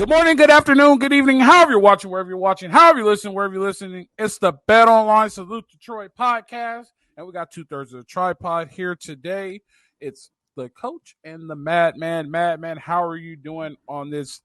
Good morning, good afternoon, good evening, however you're watching, wherever you're watching, however you're listening, wherever you're listening. It's the Bet Online Salute to Troy podcast, and we got 2/3 of the tripod here today. It's the coach and the Madman. Madman, how are you doing on this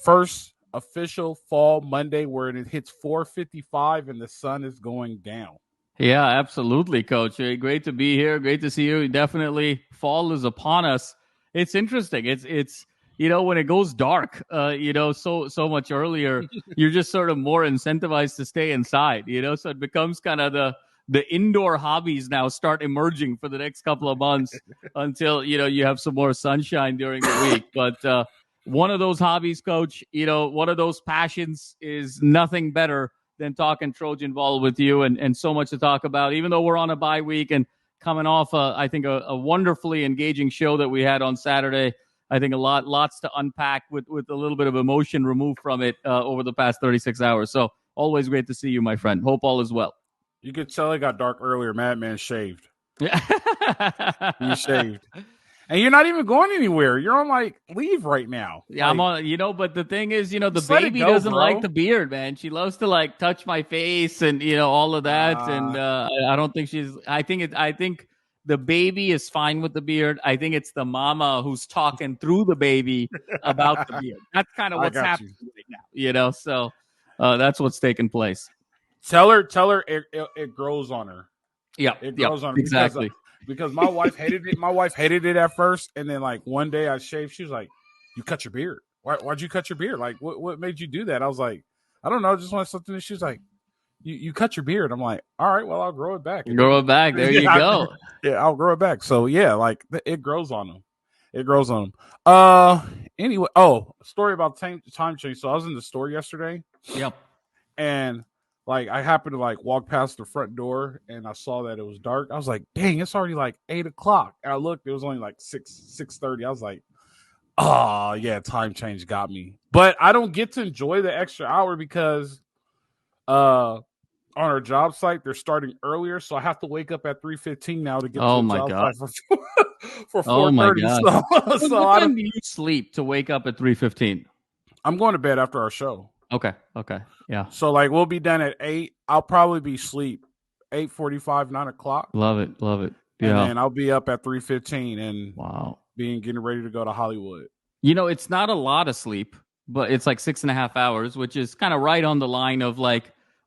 first official fall Monday where it hits 4:55 and the sun is going down? Yeah, absolutely, Coach. Great to be here. Great to see you. Definitely, fall is upon us. It's interesting. It's when it goes dark, so much earlier, you're just sort of more incentivized to stay inside. So it becomes kind of the indoor hobbies now start emerging for the next couple of months until you have some more sunshine during the week. But one of those hobbies, Coach, one of those passions is nothing better than talking Trojan ball with you, and so much to talk about, even though we're on a bye week and coming off, I think, a wonderfully engaging show that we had on Saturday. I think lots to unpack with a little bit of emotion removed from it over the past 36 hours. So always great to see you, my friend. Hope all is well. You could tell it got dark earlier. Madman shaved. Yeah. You shaved. And you're not even going anywhere. You're on leave right now. Yeah, I'm on, but the thing is, the baby doesn't like the beard, man. She loves to touch my face and, all of that. And I don't think I think the baby is fine with the beard. I think it's the mama who's talking through the baby about the beard. That's kind of what's happening right now, So that's what's taking place. Tell her it grows on her. Yeah, it grows on her. Exactly. Because my wife hated it. My wife hated it at first, and then one day I shaved. She was like, "You cut your beard? Why'd you cut your beard? What made you do that?" I was like, "I don't know. I just wanted something." And she was like, "You cut your beard?" I'm like, "All right, well I'll grow it back." Grow it back. There you go. I'll grow it back. So yeah, it grows on them. It grows on them. Anyway, story about time change. So I was in the store yesterday. Yep. And I happened to walk past the front door and I saw that it was dark. I was like, dang, it's already 8:00. And I looked, it was only 6:30. I was like, oh yeah, time change got me. But I don't get to enjoy the extra hour because on our job site, they're starting earlier. So I have to wake up at 3:15 now to get to the job site for 4:30. Oh my God. So what time do you sleep to wake up at 3:15? I'm going to bed after our show. Okay. Yeah. So we'll be done at 8. I'll probably be asleep 8:45, 9:00. Love it. Yeah. And I'll be up at 3:15 and wow, getting ready to go to Hollywood. It's not a lot of sleep, but it's 6.5 hours, which is kind of right on the line of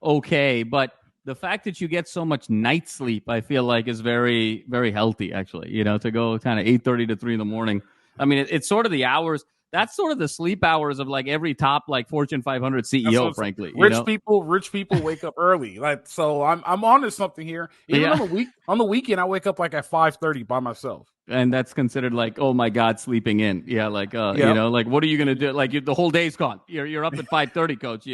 okay. But the fact that you get so much night sleep, I feel is very, very healthy, actually, to go kind of 8:30 to 3 in the morning. I mean, it's sort of the hours. That's sort of the sleep hours of every top Fortune 500 CEO, frankly. Rich people wake up early. So I'm onto something here. Even on the weekend, I wake up at 5:30 by myself. And that's considered oh my God, sleeping in. Yeah, what are you gonna do? The whole day's gone. You're up at 5:30, Coach.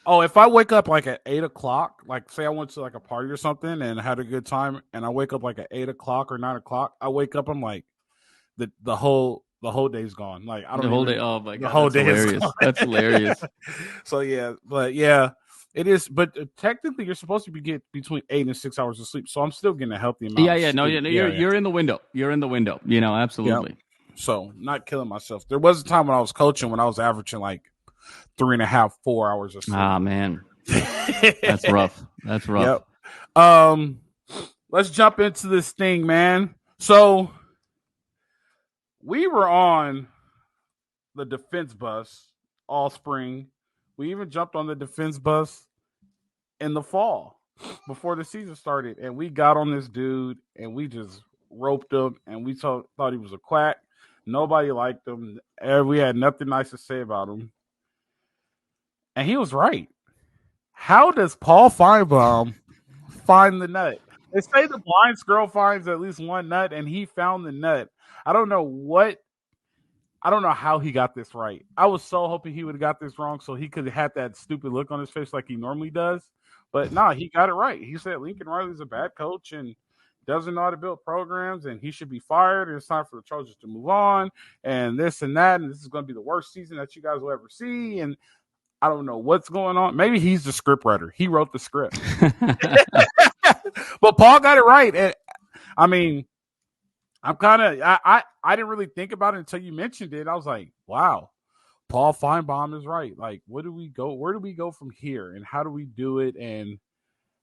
Oh, if I wake up at 8:00, say I went to a party or something and had a good time, and I wake up at 8:00 or 9:00, I wake up, I'm the whole day's gone. I don't the whole day. Oh my God, the whole day hilarious. is gone. That's hilarious. So yeah, but yeah, it is. But technically, you're supposed to get between 8 and 6 hours of sleep. So I'm still getting a healthy amount. You're in the window. You're in the window. Absolutely. Yeah. So not killing myself. There was a time when I was coaching when I was averaging 3.5, 4 hours of sleep. Ah man, that's rough. That's rough. Yep. Let's jump into this thing, man. So we were on the defense bus all spring. We even jumped on the defense bus in the fall before the season started. And we got on this dude and we just roped him and we thought he was a quack. Nobody liked him. We had nothing nice to say about him. And he was right. How does Paul Feinbaum find the nut? They say the blind squirrel finds at least one nut, and he found the nut. I don't know how he got this right. I was so hoping he would have got this wrong so he could have had that stupid look on his face like he normally does. But no, he got it right. He said Lincoln Riley's a bad coach and doesn't know how to build programs, and he should be fired, and it's time for the Trojans to move on, and this and that, and this is going to be the worst season that you guys will ever see, and I don't know what's going on. Maybe he's the script writer. He wrote the script. But Paul got it right. And, I mean, I didn't really think about it until you mentioned it. I was like, wow, Paul Feinbaum is right. Like, where do we go from here? And how do we do it? And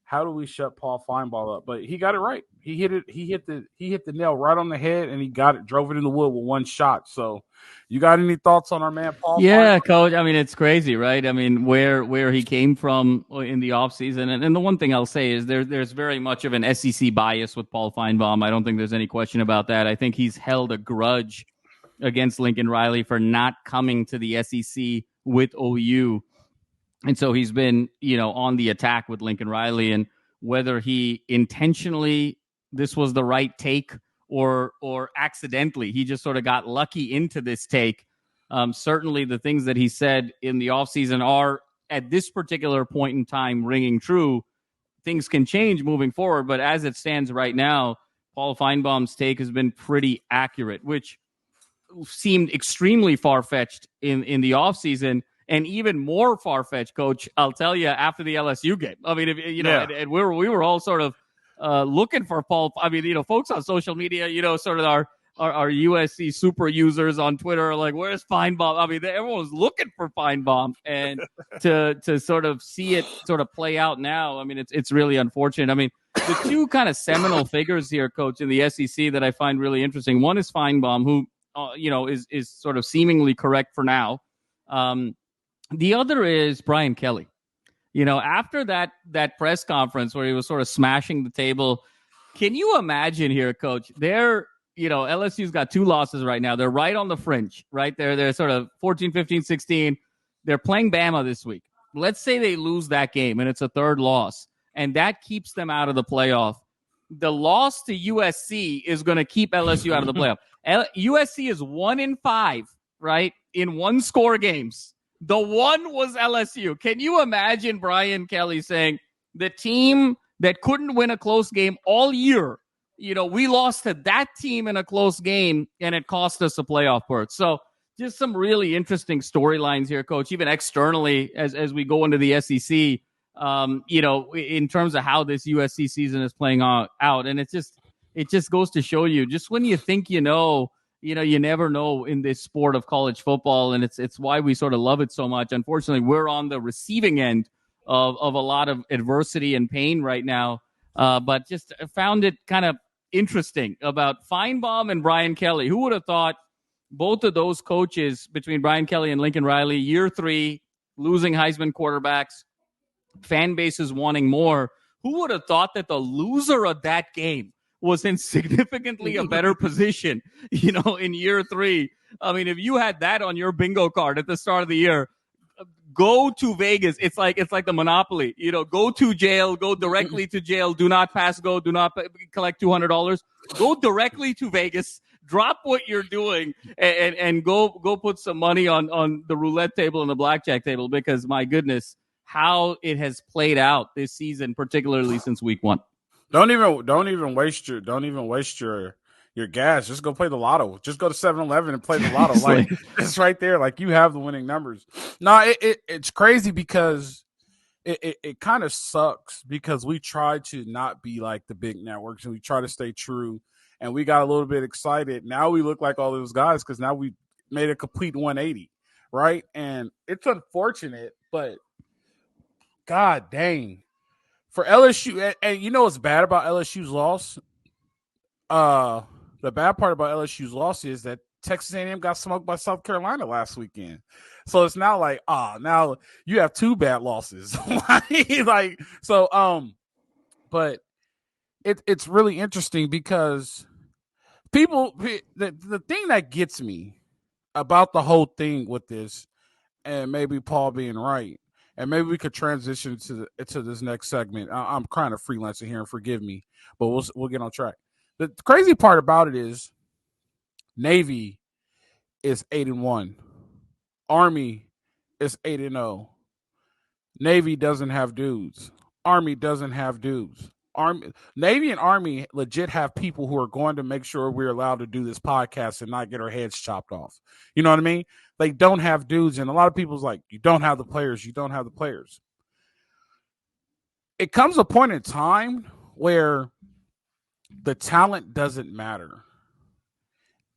how do we shut Paul Feinbaum up? But he got it right. He hit it. He hit the nail right on the head, and he got it. Drove it in the wood with one shot. So, you got any thoughts on our man Paul Yeah, Feinbaum? coach. I mean, it's crazy, right? I mean, where he came from in the offseason. And the one thing I'll say is there's very much of an SEC bias with Paul Feinbaum. I don't think there's any question about that. I think he's held a grudge against Lincoln Riley for not coming to the SEC with OU. And so he's been, on the attack with Lincoln Riley, and whether he intentionally this was the right take or accidentally he just sort of got lucky into this take. Certainly the things that he said in the offseason are at this particular point in time ringing true. Things can change moving forward, but as it stands right now, Paul Feinbaum's take has been pretty accurate, which seemed extremely far-fetched in the offseason. And even more far-fetched, Coach, I'll tell you, after the LSU game. I mean, and we were all sort of looking for Paul. I mean, folks on social media, sort of our USC super users on Twitter are like, where's Feinbaum? I mean, everyone was looking for Feinbaum, and to sort of see it sort of play out now, I mean, it's really unfortunate. I mean, the two kind of seminal figures here, Coach, in the SEC that I find really interesting. One is Feinbaum, who, is sort of seemingly correct for now. The other is Brian Kelly. After that press conference where he was sort of smashing the table, can you imagine here, Coach? LSU's got 2 losses right now. They're right on the fringe, right? They're sort of 14, 15, 16. They're playing Bama this week. Let's say they lose that game and it's a 3rd loss, and that keeps them out of the playoff. The loss to USC is going to keep LSU out of the playoff. USC is 1-5, right, in 1-score games. The one was LSU. Can you imagine Brian Kelly saying the team that couldn't win a close game all year, we lost to that team in a close game and it cost us a playoff berth? So just some really interesting storylines here, Coach, even externally as we go into the SEC, in terms of how this USC season is playing out. And it just goes to show you, just when you think you never know in this sport of college football, and it's why we sort of love it so much. Unfortunately, we're on the receiving end of a lot of adversity and pain right now. But just found it kind of interesting about Feinbaum and Brian Kelly. Who would have thought both of those coaches, between Brian Kelly and Lincoln Riley, year 3, losing Heisman quarterbacks, fan bases wanting more? Who would have thought that the loser of that game was in significantly a better position, in year 3? I mean, if you had that on your bingo card at the start of the year, go to Vegas. It's like the Monopoly, go to jail, go directly to jail. Do not pass go. Do not collect $200. Go directly to Vegas. Drop what you're doing and go put some money on the roulette table and the blackjack table, because my goodness, how it has played out this season, particularly since week 1. Don't even waste your gas. Just go play the lotto. Just go to 7-Eleven and play the lotto. Like, it's right there. Like, you have the winning numbers. No, it's crazy because it kind of sucks, because we try to not be like the big networks and we try to stay true, and we got a little bit excited. Now we look like all those guys because now we made a complete 180, right? And it's unfortunate, but God dang. For LSU, and what's bad about LSU's loss? The bad part about LSU's loss is that Texas A&M got smoked by South Carolina last weekend. So it's now like, now you have 2 bad losses. But it's really interesting because the thing that gets me about the whole thing with this, and maybe Paul being right, and maybe we could transition to this next segment. I'm kind of freelancing here, and forgive me, but we'll get on track. The crazy part about it is Navy is 8-1, Army is 8-0. Navy doesn't have dudes. Army doesn't have dudes. Navy and Army legit have people who are going to make sure we're allowed to do this podcast and not get our heads chopped off. You know what I mean? They don't have dudes, and a lot of people's like, you don't have the players. You don't have the players. It comes a point in time where the talent doesn't matter.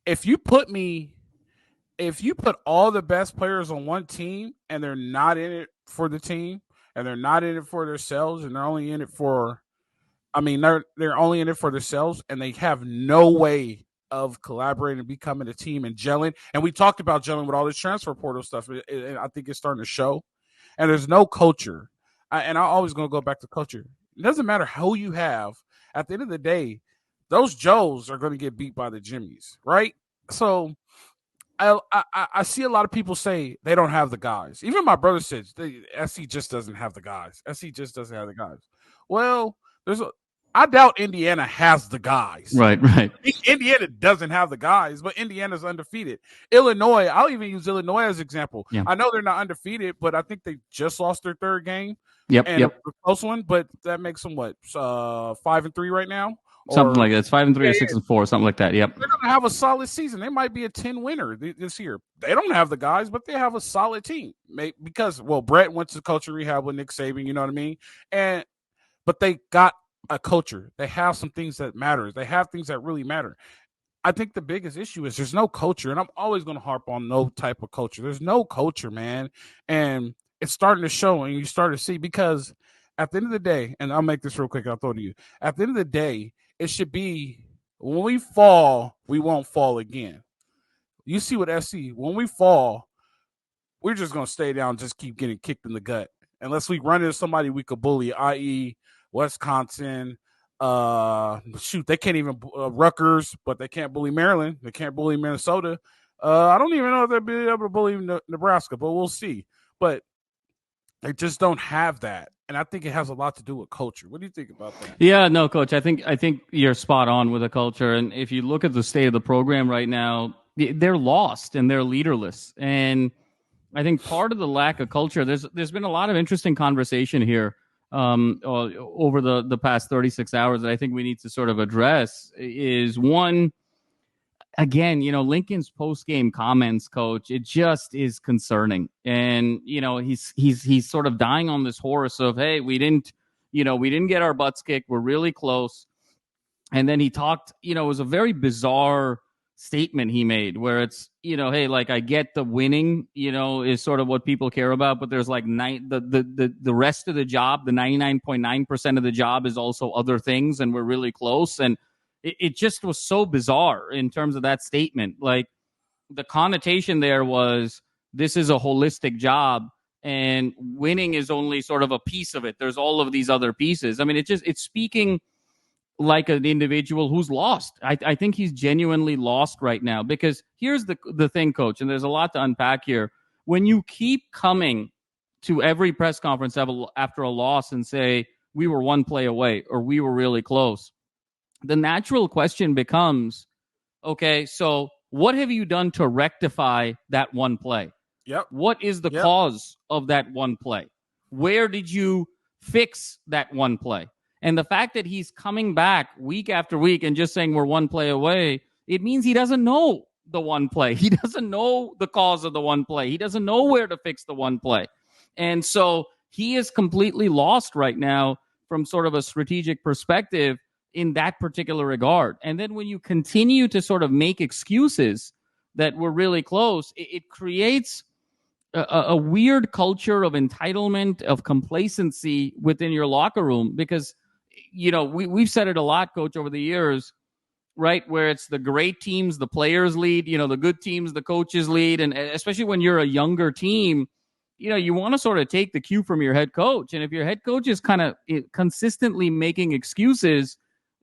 If you put me if you put all the best players on one team and they're not in it for the team and they're not in it for themselves and they're only in it for, they're only in it for themselves and they have no way of collaborating and becoming a team and gelling. And we talked about gelling with all this transfer portal stuff, and I think it's starting to show. And there's no culture. I'm always going to go back to culture. It doesn't matter who you have. At the end of the day, those Joes are going to get beat by the Jimmies, right? So I see a lot of people say they don't have the guys. Even my brother says SC just doesn't have the guys. SC just doesn't have the guys. Well, I doubt Indiana has the guys. Right. Indiana doesn't have the guys, but Indiana's undefeated. Illinois, I'll even use Illinois as an example. Yeah. I know they're not undefeated, but I think they just lost their third game. Yep. A close one, but that makes them 5-3 right now. Something like that. It's 5-3 or 6-4, something like that. Yep. They're going to have a solid season. They might be a 10 winner this year. They don't have the guys, but they have a solid team because Brett went to culture rehab with Nick Saban. You know what I mean? But they got a culture. They have some things that matter. They have things that really matter. I think the biggest issue is there's no culture, and I'm always going to harp on no type of culture. There's no culture, man, and it's starting to show, and you start to see because at the end of the day, and I'll make this real quick. I'll throw it to you. At the end of the day, it should be when we fall, we won't fall again. You see what SC, when we fall, we're just going to stay down, just keep getting kicked in the gut. Unless we run into somebody we could bully, i.e., Wisconsin. They can't even Rutgers, but they can't bully Maryland. They can't bully Minnesota. I don't even know if they'll be able to bully Nebraska, but we'll see. But they just don't have that. And I think it has a lot to do with culture. What do you think about that? Yeah, no, Coach. I think you're spot on with the culture. And if you look at the state of the program right now, they're lost and they're leaderless. And I think part of the lack of culture, there's been a lot of interesting conversation here over the past 36 hours that I think we need to sort of address. Is one, again, Lincoln's post-game comments, Coach, it just is concerning. And, he's sort of dying on this horse of, hey, we didn't get our butts kicked. We're really close. And then he talked, it was a very bizarre statement he made where it's, hey, like, I get the winning, is sort of what people care about, but there's like the rest of the job, the 99.9% of the job is also other things. And we're really close. And it just was so bizarre in terms of that statement. Like, the connotation there was this is a holistic job and winning is only sort of a piece of it. There's all of these other pieces. I mean, it's speaking like an individual who's lost. I think he's genuinely lost right now because here's the thing, Coach, and there's a lot to unpack here. When you keep coming to every press conference after a loss and say, we were one play away or we were really close, the natural question becomes, okay, so what have you done to rectify that one play? Yep. What is the cause of that one play? Where did you fix that one play? And the fact that he's coming back week after week and just saying we're one play away, it means he doesn't know the one play. He doesn't know the cause of the one play. He doesn't know where to fix the one play. And so he is completely lost right now from sort of a strategic perspective in that particular regard. And then when you continue to sort of make excuses that we're really close, it creates a weird culture of entitlement, of complacency within your locker room because, we've said it a lot, Coach, over the years, right, where it's the great teams, the players lead, the good teams, the coaches lead. And especially when you're a younger team, you want to sort of take the cue from your head coach. And if your head coach is kind of consistently making excuses,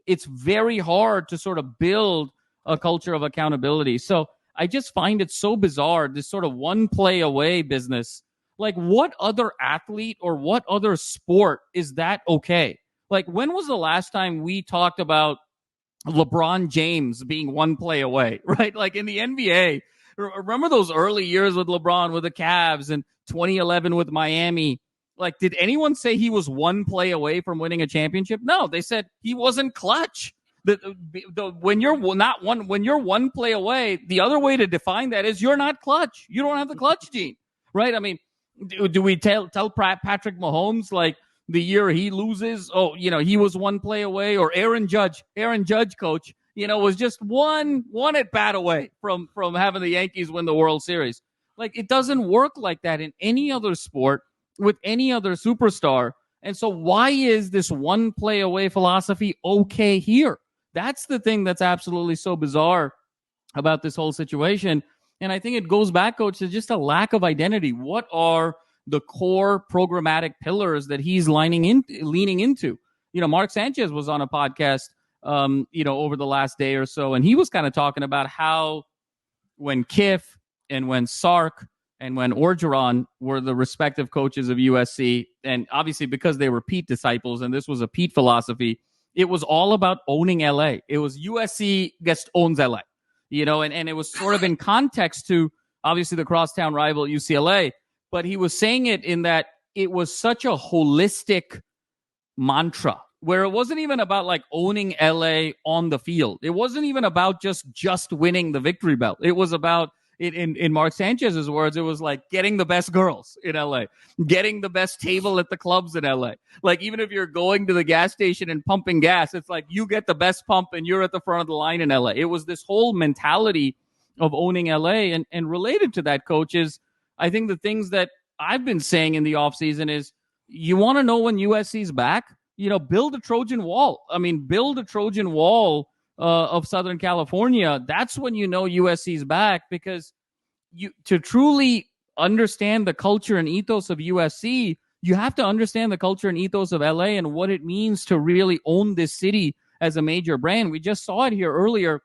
it's very hard to sort of build a culture of accountability. So I just find it so bizarre, this sort of one play away business. Like, what other athlete or what other sport is that okay? Like, when was the last time we talked about LeBron James being one play away, right? Like in the NBA, remember those early years with LeBron with the Cavs and 2011 with Miami? Like, did anyone say he was one play away from winning a championship? No, they said he wasn't clutch. When you're one play away, the other way to define that is you're not clutch. You don't have the clutch gene, right? I mean, do we tell Patrick Mahomes, like, the year he loses, he was one play away? Or Aaron Judge, Coach, was just one at bat away from having the Yankees win the World Series. Like, it doesn't work like that in any other sport with any other superstar. And so why is this one play away philosophy okay here? That's the thing that's absolutely so bizarre about this whole situation. And I think it goes back, Coach, to just a lack of identity. What are the core programmatic pillars that he's leaning into? Mark Sanchez was on a podcast, over the last day or so, and he was kind of talking about how when Kiff and when Sark and when Orgeron were the respective coaches of USC, and obviously because they were Pete disciples and this was a Pete philosophy, it was all about owning LA. It was USC owns LA, and it was sort of in context to obviously the crosstown rival UCLA, but he was saying it in that it was such a holistic mantra where it wasn't even about like owning LA on the field. It wasn't even about just winning the victory belt. It was about it in Mark Sanchez's words, it was like getting the best girls in LA, getting the best table at the clubs in LA. Like, even if you're going to the gas station and pumping gas, it's like you get the best pump and you're at the front of the line in LA. It was this whole mentality of owning LA. And related to that, Coach, is I think the things that I've been saying in the offseason is you want to know when USC's back, build a Trojan wall. I mean, build a Trojan wall of Southern California. That's when USC's back, because to truly understand the culture and ethos of USC, you have to understand the culture and ethos of LA and what it means to really own this city as a major brand. We just saw it here earlier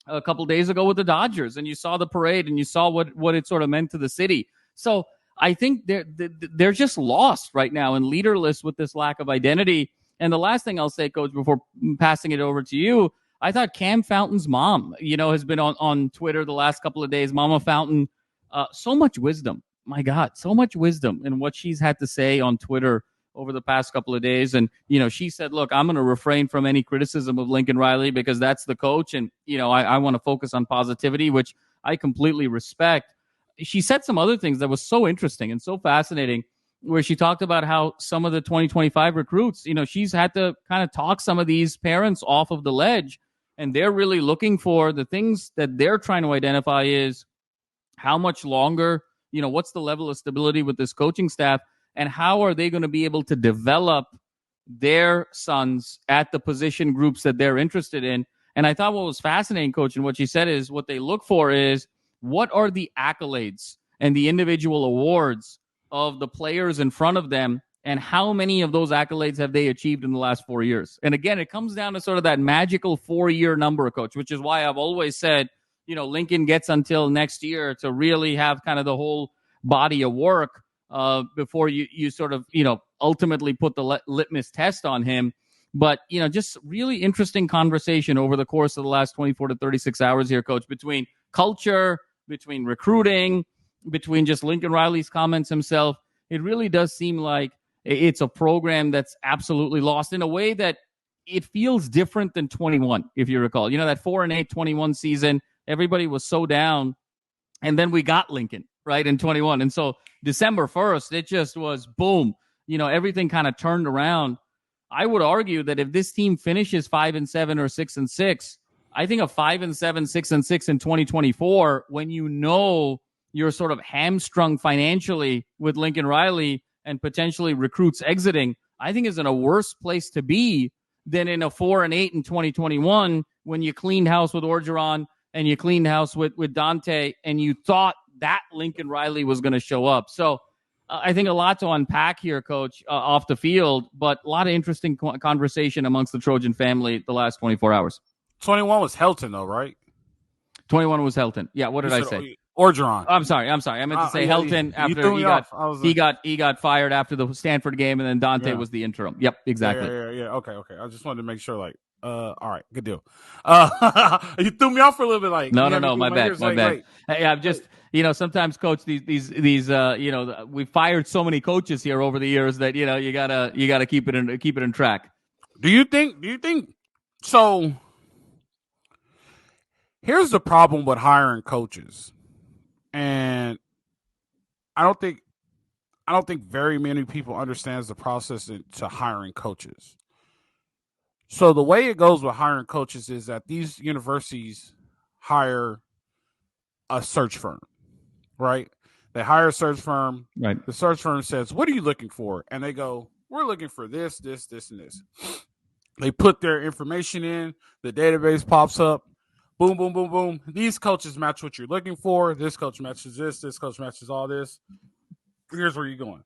a couple days ago with the Dodgers, and you saw the parade and you saw what it sort of meant to the city. So I think they're just lost right now and leaderless with this lack of identity. And the last thing I'll say, Coach, before passing it over to you, I thought Cam Fountain's mom, has been on Twitter the last couple of days. Mama Fountain, so much wisdom. My God, so much wisdom in what she's had to say on Twitter over the past couple of days. And, she said, look, I'm going to refrain from any criticism of Lincoln Riley because that's the coach. And, I want to focus on positivity, which I completely respect. She said some other things that was so interesting and so fascinating, where she talked about how some of the 2025 recruits, she's had to kind of talk some of these parents off of the ledge, and they're really looking for the things that they're trying to identify is how much longer, what's the level of stability with this coaching staff, and how are they going to be able to develop their sons at the position groups that they're interested in. And I thought what was fascinating, Coach, and what she said is what they look for is what are the accolades and the individual awards of the players in front of them, and how many of those accolades have they achieved in the last 4 years? And again, it comes down to sort of that magical 4-year number, Coach, which is why I've always said, Lincoln gets until next year to really have kind of the whole body of work before you sort of, ultimately put the litmus test on him. But, just really interesting conversation over the course of the last 24 to 36 hours here, Coach, between culture, between recruiting, between just Lincoln Riley's comments himself. It really does seem like it's a program that's absolutely lost in a way that it feels different than 21, if you recall. That 4-8 21 season, everybody was so down, and then we got Lincoln, right, in 21. And so December 1st, it just was boom. Everything kind of turned around. I would argue that if this team finishes 5-7 or 6-6, I think a 5-7, 6-6 in 2024, when you're sort of hamstrung financially with Lincoln Riley and potentially recruits exiting, I think is in a worse place to be than in a 4-8 in 2021 when you cleaned house with Orgeron and you cleaned house with Dante and you thought that Lincoln Riley was going to show up. So I think a lot to unpack here, Coach, off the field, but a lot of interesting conversation amongst the Trojan family the last 24 hours. 21 was Helton, though, right? 21 was Helton. Yeah, what did I say? Orgeron. I'm sorry. I meant to say Helton after he got fired after the Stanford game, and then Dante was the interim. Yep, exactly. Yeah. Okay. I just wanted to make sure, all right, good deal. You threw me off for a little bit, like no, my bad. Hey, I'm just sometimes, Coach, these we fired so many coaches here over the years that you gotta keep it in track. Do you think so? Here's the problem with hiring coaches, and I don't think very many people understands the process to hiring coaches. So the way it goes with hiring coaches is that these universities hire a search firm, right? They hire a search firm. Right. The search firm says, "What are you looking for?" And they go, "We're looking for this, this, this, and this." They put their information in. The database pops up. Boom, boom, boom, boom. These coaches match what you're looking for. This coach matches this. This coach matches all this. Here's where you're going.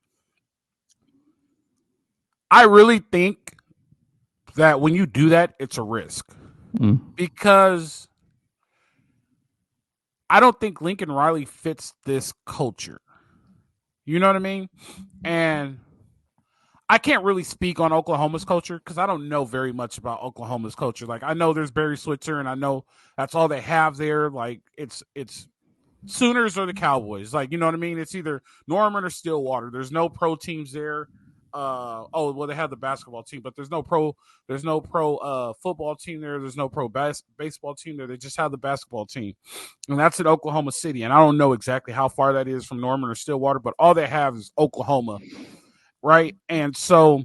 I really think that when you do that, it's a risk because I don't think Lincoln Riley fits this culture. You know what I mean? And I can't really speak on Oklahoma's culture because I don't know very much about Oklahoma's culture. Like, I know there's Barry Switzer, and I know that's all they have there. Like, it's Sooners or the Cowboys. Like, you know what I mean? It's either Norman or Stillwater. There's no pro teams there. They have the basketball team, but there's no pro football team there. There's no pro baseball team there. They just have the basketball team. And that's in Oklahoma City. And I don't know exactly how far that is from Norman or Stillwater, but all they have is Oklahoma. Right. And so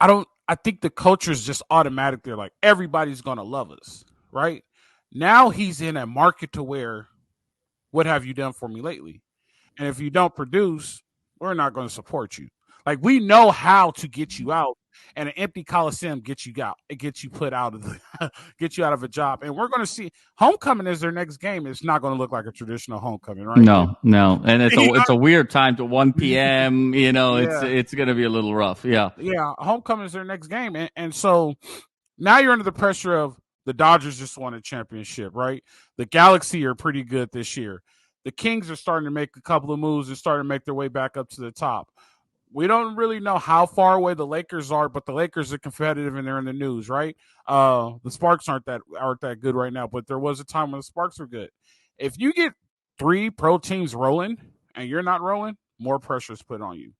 I think the culture is just automatic. They're like, everybody's going to love us. Right. Now he's in a market to where, what have you done for me lately? And if you don't produce, we're not going to support you. Like, we know how to get you out, and an empty Coliseum gets you out. It gets you put out of get you out of a job. And we're going to see homecoming is their next game. It's not going to look like a traditional homecoming, right? No. And it's a weird time to 1 p.m. It's going to be a little rough. Yeah. Yeah. Homecoming is their next game. And so now you're under the pressure of the Dodgers just won a championship, right? The Galaxy are pretty good this year. The Kings are starting to make a couple of moves and starting to make their way back up to the top. We don't really know how far away the Lakers are, but the Lakers are competitive and they're in the news, right? The Sparks aren't that good right now, but there was a time when the Sparks were good. If you get 3 pro teams rolling and you're not rolling, more pressure is put on you.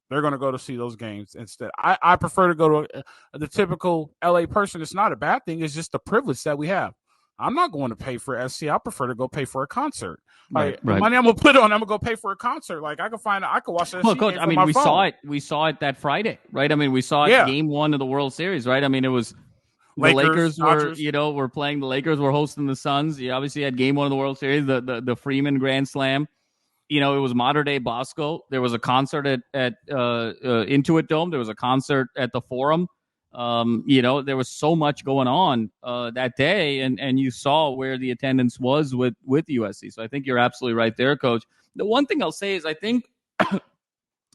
They're going to go to see those games instead. I prefer to go to the typical LA person. It's not a bad thing. It's just the privilege that we have. I'm not going to pay for SC. I prefer to go pay for a concert. Right. The money I'm going to put on, I'm going to go pay for a concert. Like, I can watch that. Well, Coach, we saw it that Friday, right? I mean, we saw it game 1 of the World Series, right? I mean, it was the Lakers were playing. The Lakers were hosting the Suns. You obviously had game 1 of the World Series, the Freeman Grand Slam. It was Mater Dei Bosco. There was a concert at Intuit Dome. There was a concert at the Forum. There was so much going on that day, and you saw where the attendance was with USC. So I think you're absolutely right there, Coach. The one thing I'll say is I think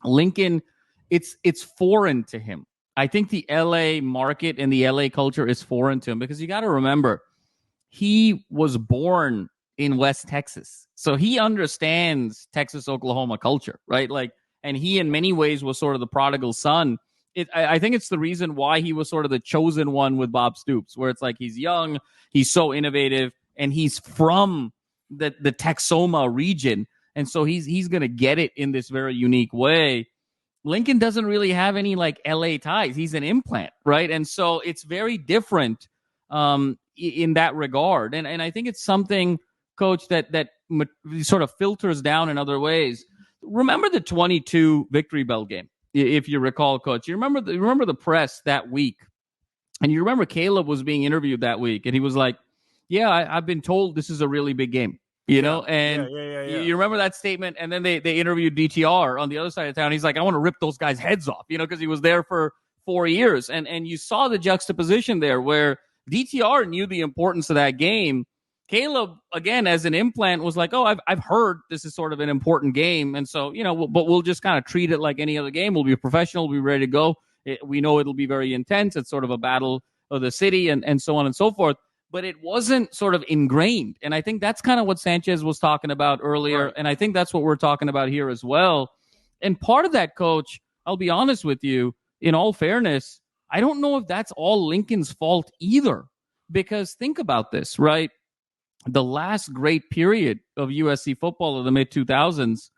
Lincoln, it's foreign to him. I think the LA market and the LA culture is foreign to him because you got to remember, he was born in West Texas. So he understands Texas-Oklahoma culture, right? Like, and he in many ways was sort of the prodigal son. I think it's the reason why he was sort of the chosen one with Bob Stoops, where it's like he's young, he's so innovative, and he's from the Texoma region. And so he's going to get it in this very unique way. Lincoln doesn't really have any like LA ties. He's an implant, right? And so it's very different in that regard. And I think it's something, Coach, that sort of filters down in other ways. Remember the 22 Victory Bell game, if you recall, Coach. You remember the press that week, and you remember Caleb was being interviewed that week, and he was like, "Yeah, I've been told this is a really big game." And you remember that statement, and then they interviewed DTR on the other side of town. He's like, I want to rip those guys' heads off, because he was there for 4 years. And you saw the juxtaposition there where DTR knew the importance of that game. Caleb, again, as an implant, was like, oh, I've heard this is sort of an important game. And so, but we'll just kind of treat it like any other game. We'll be professional. We'll be ready to go. We know it'll be very intense. It's sort of a battle of the city and so on and so forth. But it wasn't sort of ingrained. And I think that's kind of what Sanchez was talking about earlier. Right. And I think that's what we're talking about here as well. And part of that, Coach, I'll be honest with you, in all fairness, I don't know if that's all Lincoln's fault either. Because think about this, right? The last great period of USC football of the mid-2000s,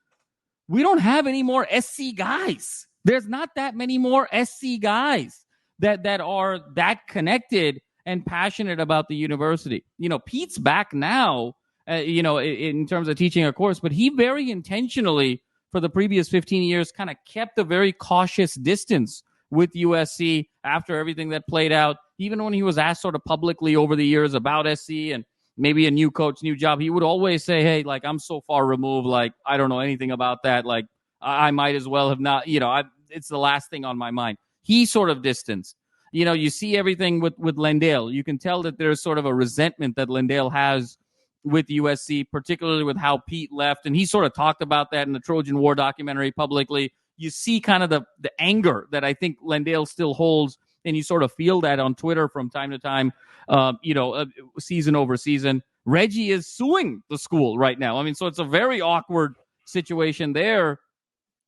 we don't have any more SC guys. There's not that many more SC guys that are that connected and passionate about the university. Pete's back now, in terms of teaching a course, but he very intentionally, for the previous 15 years, kind of kept a very cautious distance with USC after everything that played out, even when he was asked sort of publicly over the years about SC and maybe a new coach, new job, he would always say, hey, like, I'm so far removed, like, I don't know anything about that. Like, I might as well have not, it's the last thing on my mind. He sort of distanced. You see everything with Lendale. You can tell that there's sort of a resentment that Lendale has with USC, particularly with how Pete left. And he sort of talked about that in the Trojan War documentary publicly. You see kind of the anger that I think Lendale still holds, and you sort of feel that on Twitter from time to time, season over season. Reggie is suing the school right now. I mean, so it's a very awkward situation there.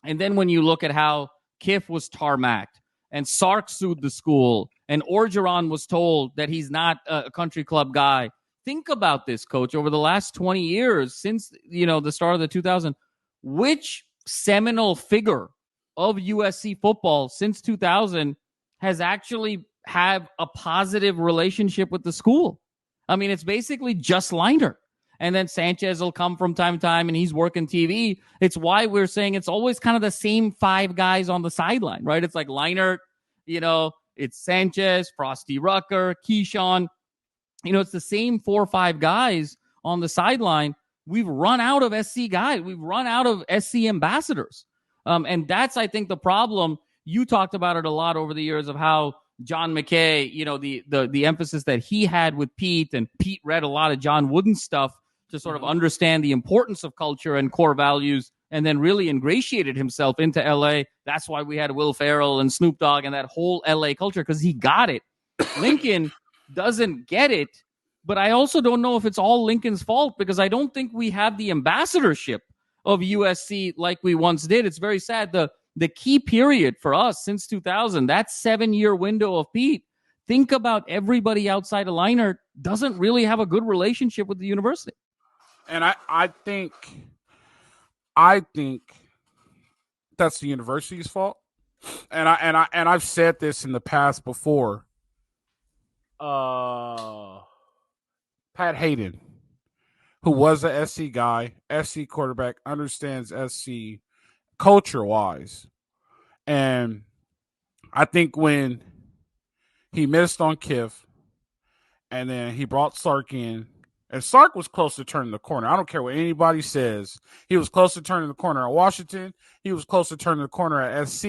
And then when you look at how Kiff was tarmacked, and Sark sued the school, and Orgeron was told that he's not a country club guy. Think about this, Coach. Over the last 20 years, since the start of the 2000s, which seminal figure of USC football since 2000 has actually have a positive relationship with the school? I mean, it's basically just Leinart. And then Sanchez will come from time to time, and he's working TV. It's why we're saying it's always kind of the same five guys on the sideline, right? It's like Leinart, it's Sanchez, Frosty Rucker, Keyshawn. It's the same 4 or 5 guys on the sideline. We've run out of SC guys. We've run out of SC ambassadors. And that's, I think, the problem. You talked about it a lot over the years of how John McKay, the emphasis that he had with Pete, and Pete read a lot of John Wooden stuff to sort of understand the importance of culture and core values, and then really ingratiated himself into LA. That's why we had Will Ferrell and Snoop Dogg and that whole LA culture, because he got it. Lincoln doesn't get it, but I also don't know if it's all Lincoln's fault, because I don't think we have the ambassadorship of USC like we once did. It's very sad. The key period for us since 2000, that 7-year window of Pete, think about everybody outside of Leinart doesn't really have a good relationship with the university. And I think that's the university's fault. And I've said this in the past before. Pat Hayden, who was a SC guy, SC quarterback, understands SC culture-wise. And I think when he missed on Kiff, and then he brought Sark in, and Sark was close to turning the corner. I don't care what anybody says. He was close to turning the corner at Washington. He was close to turning the corner at SC.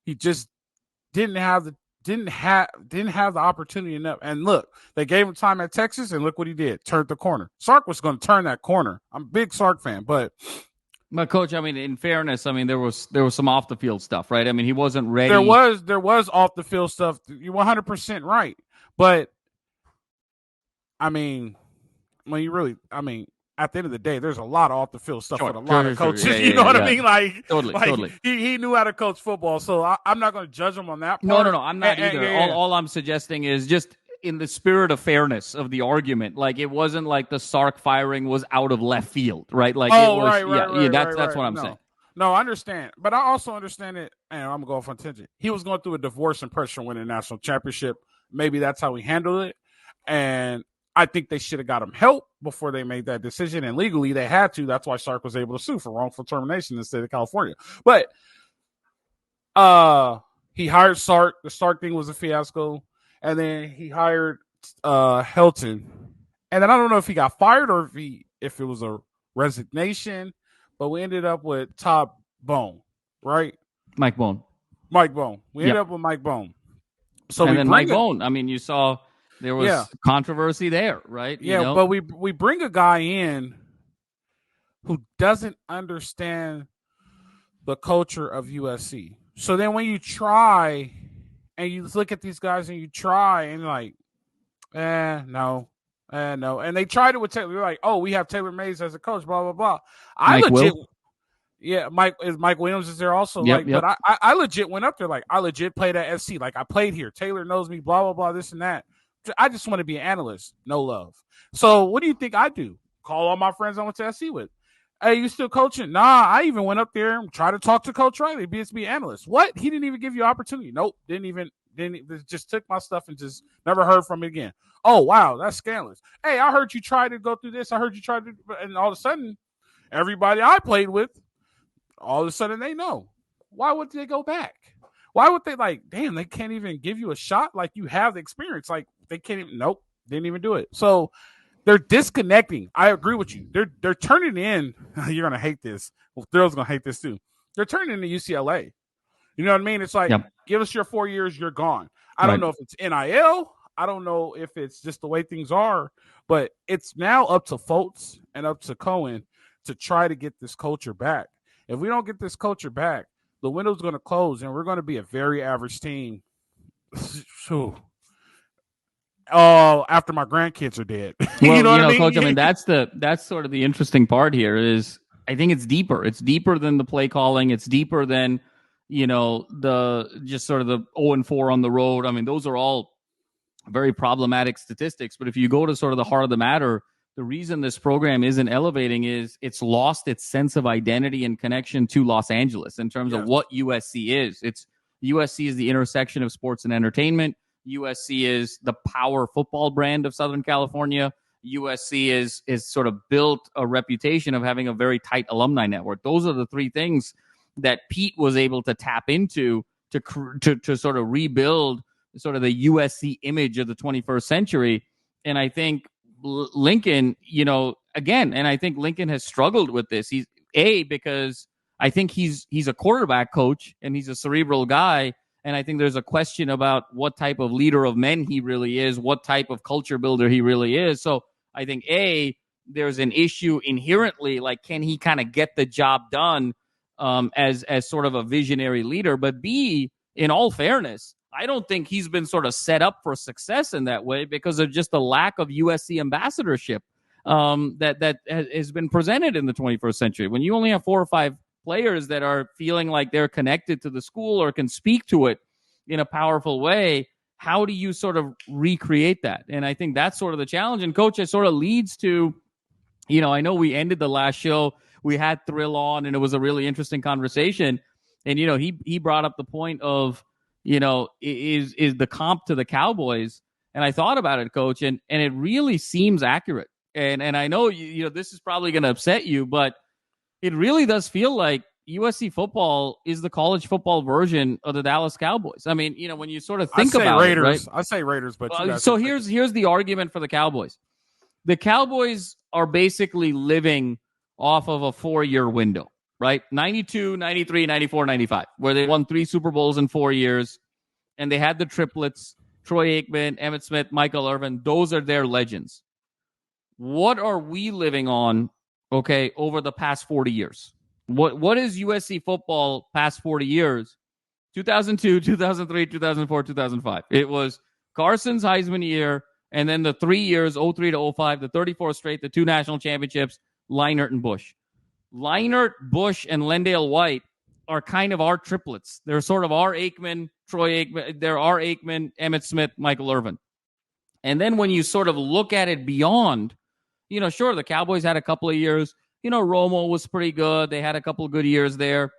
He just didn't have the opportunity enough. And look, they gave him time at Texas, and look what he did. Turned the corner. Sark was going to turn that corner. I'm a big Sark fan, but Coach, I mean, in fairness, I mean, there was some off the field stuff, right? I mean, he wasn't ready. There was off the field stuff. You're 100% right. But I mean, when you really, at the end of the day, there's a lot of off the field stuff with a lot of coaches. Yeah, you know what I mean? Like, totally. He knew how to coach football, so I'm not going to judge him on that part. No, I'm not either. All I'm suggesting is just in the spirit of fairness of the argument, like, it wasn't like the Sark firing was out of left field, right? Like, it was, that's what I'm saying. No, I understand, but I also understand it. And I'm gonna go off on tangent. He was going through a divorce and pressure winning a national championship. Maybe that's how he handled it, and I think they should have got him help before they made that decision. And legally, they had to. That's why Sark was able to sue for wrongful termination in the state of California. But he hired Sark. The Sark thing was a fiasco. And then he hired Helton. And then I don't know if he got fired or if it was a resignation. But we ended up with Todd Bone, right? Mike Bone. We ended up with Mike Bone. So and then Mike Bone. I mean, you saw there was controversy there, right? But we bring a guy in who doesn't understand the culture of USC. So then when you try and you look at these guys and you try and like, no. And they tried it with Taylor. They're like, oh, we have Taylor Mays as a coach, blah, blah, blah. Mike Williams is there also. But I legit went up there. Like, I legit played at SC. Like, I played here. Taylor knows me, blah, blah, blah, this and that. I just want to be an analyst. No love. So what do you think I do? Call all my friends I went to SC with. Hey, you still coaching? Nah, I even went up there and tried to talk to Coach Riley, BSB analyst. What? He didn't even give you opportunity. Nope. Didn't just took my stuff and just never heard from it again. Oh, wow, that's scandalous. Hey, I heard you try to go through this. I heard you try to, and all of a sudden, everybody I played with, all of a sudden they know. Why would they go back? Why would they damn, they can't even give you a shot? Like, you have the experience. Like, they can't even, nope, didn't even do it. So they're disconnecting. I agree with you. They're turning in, you're going to hate this. Well, Thrill's going to hate this too. They're turning into UCLA. You know what I mean? It's like, give us your 4 years, you're gone. I don't know if it's NIL. I don't know if it's just the way things are, but it's now up to Fultz and up to Cohen to try to get this culture back. If we don't get this culture back, the window's going to close, and we're going to be a very average team. Oh, after my grandkids are dead. Well, you know what I mean? Coach, I mean, that's sort of the interesting part here is I think it's deeper. It's deeper than the play calling. It's deeper than, the just sort of the 0-4 on the road. I mean, those are all very problematic statistics. But if you go to sort of the heart of the matter, the reason this program isn't elevating is it's lost its sense of identity and connection to Los Angeles in terms of what USC is. USC is the intersection of sports and entertainment. USC is the power football brand of Southern California. USC is sort of built a reputation of having a very tight alumni network. Those are the three things that Pete was able to tap into to sort of rebuild sort of the USC image of the 21st century. And I think Lincoln, again, and I think Lincoln has struggled with this. Because I think he's a quarterback coach and he's a cerebral guy. And I think there's a question about what type of leader of men he really is, what type of culture builder he really is. So I think, there's an issue inherently, like, can he kind of get the job done as sort of a visionary leader? But B, in all fairness, I don't think he's been sort of set up for success in that way because of just the lack of USC ambassadorship that has been presented in the 21st century. When you only have 4 or 5 players that are feeling like they're connected to the school or can speak to it in a powerful way, how do you sort of recreate that? And I think that's sort of the challenge. And Coach, it sort of leads to, I know we ended the last show, we had Thrill on, and it was a really interesting conversation. And, he brought up the point of, is the comp to the Cowboys. And I thought about it, Coach, and it really seems accurate. And I know, this is probably going to upset you, but it really does feel like USC football is the college football version of the Dallas Cowboys. I mean, when you sort of think about Raiders, it, right? I say Raiders, but so here's the argument for the Cowboys. The Cowboys are basically living off of a 4-year window, right? 92, 93, 94, 95, where they won 3 Super Bowls in 4 years, and they had the triplets, Troy Aikman, Emmitt Smith, Michael Irvin. Those are their legends. What are we living on, over the past 40 years? What is USC football past 40 years? 2002, 2003, 2004, 2005. It was Carson's Heisman year, and then the 3 years, 03 to 05, the 34 straight, the 2 national championships, Leinart and Bush. Leinart, Bush, and Lendale White are kind of our triplets. They're sort of our Aikman, Troy Aikman. They're our Aikman, Emmitt Smith, Michael Irvin. And then when you sort of look at it beyond, sure, the Cowboys had a couple of years. Romo was pretty good. They had a couple of good years there.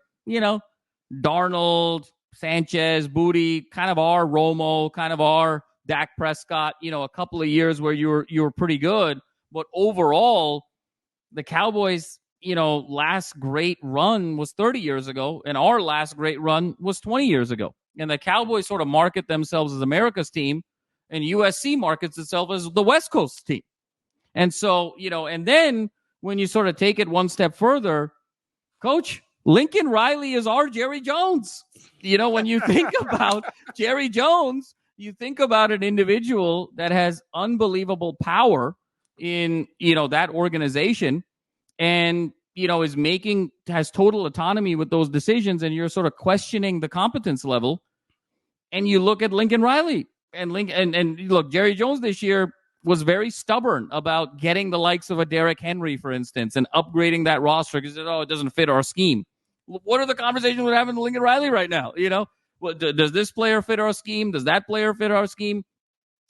Darnold, Sanchez, Booty, kind of our Romo, kind of our Dak Prescott, a couple of years where you were pretty good. But overall, the Cowboys, last great run was 30 years ago, and our last great run was 20 years ago. And the Cowboys sort of market themselves as America's team, and USC markets itself as the West Coast team. And so, and then when you sort of take it one step further, Coach, Lincoln Riley is our Jerry Jones. When you think about Jerry Jones, you think about an individual that has unbelievable power in, that organization and, has total autonomy with those decisions. And you're sort of questioning the competence level. And you look at Lincoln Riley and look, Jerry Jones this year was very stubborn about getting the likes of a Derrick Henry, for instance, and upgrading that roster because it doesn't fit our scheme. What are the conversations we're having with Lincoln Riley right now? Does this player fit our scheme? Does that player fit our scheme?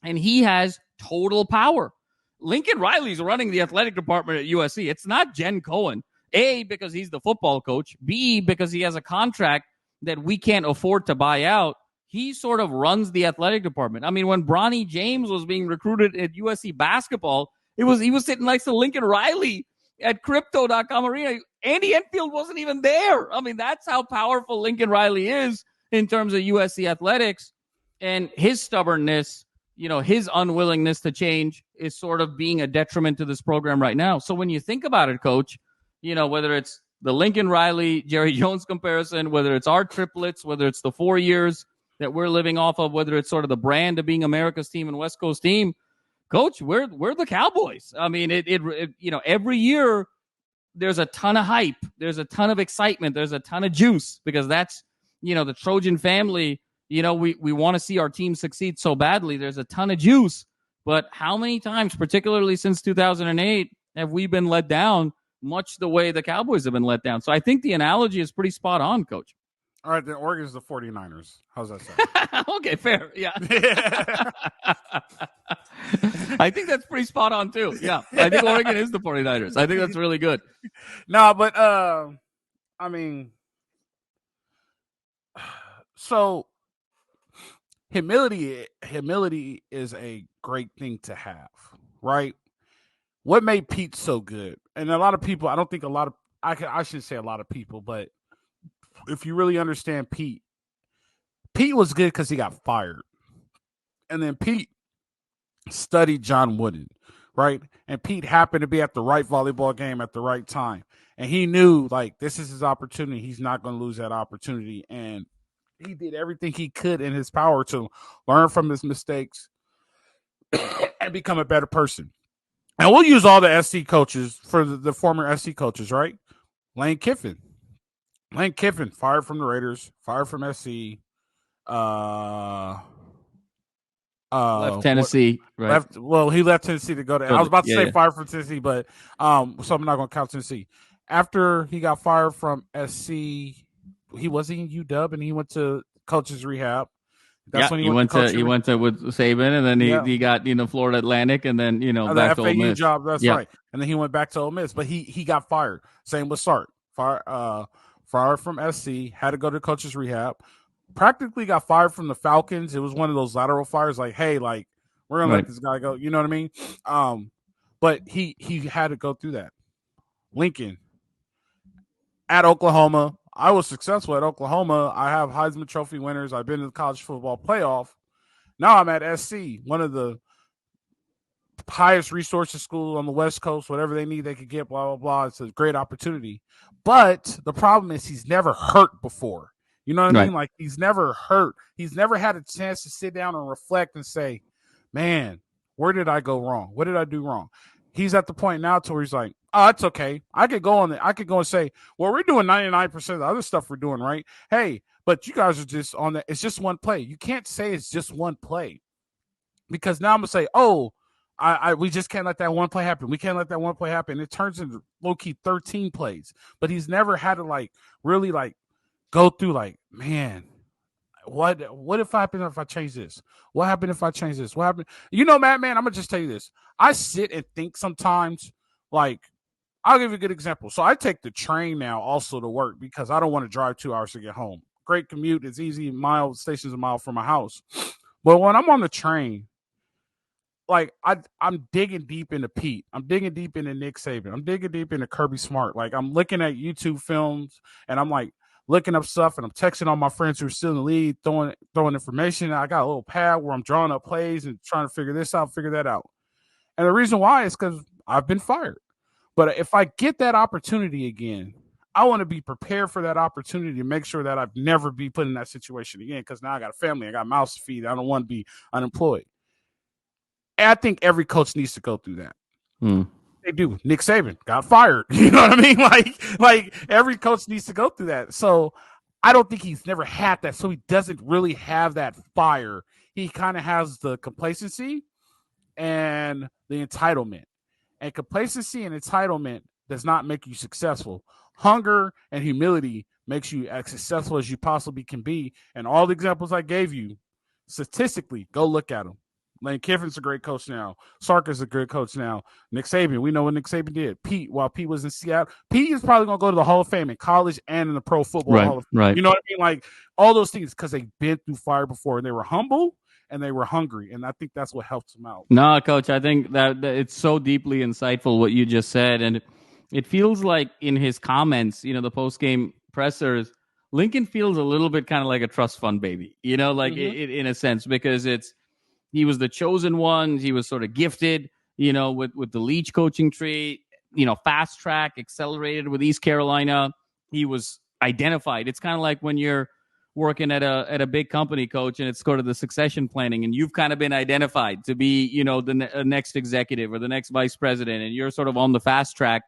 And he has total power. Lincoln Riley's running the athletic department at USC. It's not Jen Cohen. A, because he's the football coach. B, because he has a contract that we can't afford to buy out. He sort of runs the athletic department. I mean, when Bronny James was being recruited at USC basketball, he was sitting next to Lincoln Riley at Crypto.com Arena. Andy Enfield wasn't even there. I mean, that's how powerful Lincoln Riley is. in terms of USC athletics, and his stubbornness, his unwillingness to change is sort of being a detriment to this program right now. So when you think about it, Coach, whether it's the Lincoln Riley, Jerry Jones comparison, whether it's our triplets, whether it's the 4 years that we're living off of, whether it's sort of the brand of being America's team and West Coast team, Coach, we're the Cowboys. I mean, every year there's a ton of hype, there's a ton of excitement, there's a ton of juice, because that's, the Trojan family. We want to see our team succeed so badly. There's a ton of juice, but how many times, particularly since 2008, have we been let down? Much the way the Cowboys have been let down. So I think the analogy is pretty spot on, Coach. All right, then Oregon's the 49ers. How's that sound? Okay, fair. Yeah. I think that's pretty spot on, too. Yeah. I think Oregon is the 49ers. I think that's really good. No, but, I mean, so humility is a great thing to have, right? What made Pete so good? And a lot of people, I shouldn't say a lot of people, but if you really understand Pete was good because he got fired. And then Pete studied John Wooden, right? And Pete happened to be at the right volleyball game at the right time. And he knew, like, this is his opportunity. He's not going to lose that opportunity. And he did everything he could in his power to learn from his mistakes and become a better person. And we'll use all the SC coaches for the former SC coaches, right? Lane Kiffin, fired from the Raiders, fired from SC. Left Tennessee, right? He left Tennessee to go to. I was about to say fired from Tennessee, but so I'm not going to count Tennessee. After he got fired from SC, he wasn't in UW, and he went to coaches rehab. That's when he went to with Saban, and then he got Florida Atlantic, and then back to Ole Miss. Job. That's right. And then he went back to Ole Miss, but he got fired. Same with Sark. Fired from SC, had to go to coaches rehab. Practically got fired from the Falcons. It was one of those lateral fires, like, hey, like, we're gonna let this guy go. You know what I mean? But he had to go through that. Lincoln at Oklahoma. I was successful at Oklahoma. I have Heisman Trophy winners. I've been to the college football playoff. Now I'm at SC, one of the highest resources school on the West Coast. Whatever they need, they could get, blah, blah, blah. It's a great opportunity. But the problem is he's never hurt before. You know what I mean? Like, he's never hurt. He's never had a chance to sit down and reflect and say, man, where did I go wrong? What did I do wrong? He's at the point now to where he's like, oh, it's okay. I could go and say, well, we're doing 99% of the other stuff we're doing, right? Hey, but you guys are just on that. It's just one play. You can't say it's just one play, because now I'm going to say, oh, we just can't let that one play happen. We can't let that one play happen. It turns into low-key 13 plays. But he's never had to, like, really, like, go through, like, man, what happened if I change this? What happened if I change this? What happened? Matt, man, I'm going to just tell you this. I sit and think sometimes, like, I'll give you a good example. So I take the train now also to work because I don't want to drive 2 hours to get home. Great commute. It's easy. Station's a mile from my house. But when I'm on the train, like, I'm digging deep into Pete. I'm digging deep into Nick Saban. I'm digging deep into Kirby Smart. Like, I'm looking at YouTube films, and I'm, like, looking up stuff, and I'm texting all my friends who are still in the league, throwing information. I got a little pad where I'm drawing up plays and trying to figure this out, figure that out. And the reason why is because I've been fired. But if I get that opportunity again, I want to be prepared for that opportunity to make sure that I've never be put in that situation again, because now I got a family, I got mouths to feed, I don't want to be unemployed. And I think every coach needs to go through that. They do. Nick Saban got fired. You know what I mean? Like every coach needs to go through that. So I don't think he's never had that. So he doesn't really have that fire. He kind of has the complacency and the entitlement. And complacency and entitlement does not make you successful. Hunger and humility makes you as successful as you possibly can be. And all the examples I gave you, statistically, go look at them. Lane Kiffin's a great coach now. Sark is a good coach now. Nick Saban, we know what Nick Saban did. While Pete was in Seattle, Pete is probably going to go to the Hall of Fame in college and in the pro football Hall of Fame. Right. You know what I mean? Like, all those things, because they've been through fire before, and they were humble and they were hungry. And I think that's what helps them out. No, Coach, I think that it's so deeply insightful what you just said. And it feels like in his comments, the post-game pressers, Lincoln feels a little bit kind of like a trust fund baby, like in a sense, because he was the chosen one. He was sort of gifted, with the Leach coaching tree, fast track, accelerated with East Carolina. He was identified. It's kind of like when you're working at a big company, coach, and it's sort of the succession planning, and you've kind of been identified to be, the next executive or the next vice president, and you're sort of on the fast track.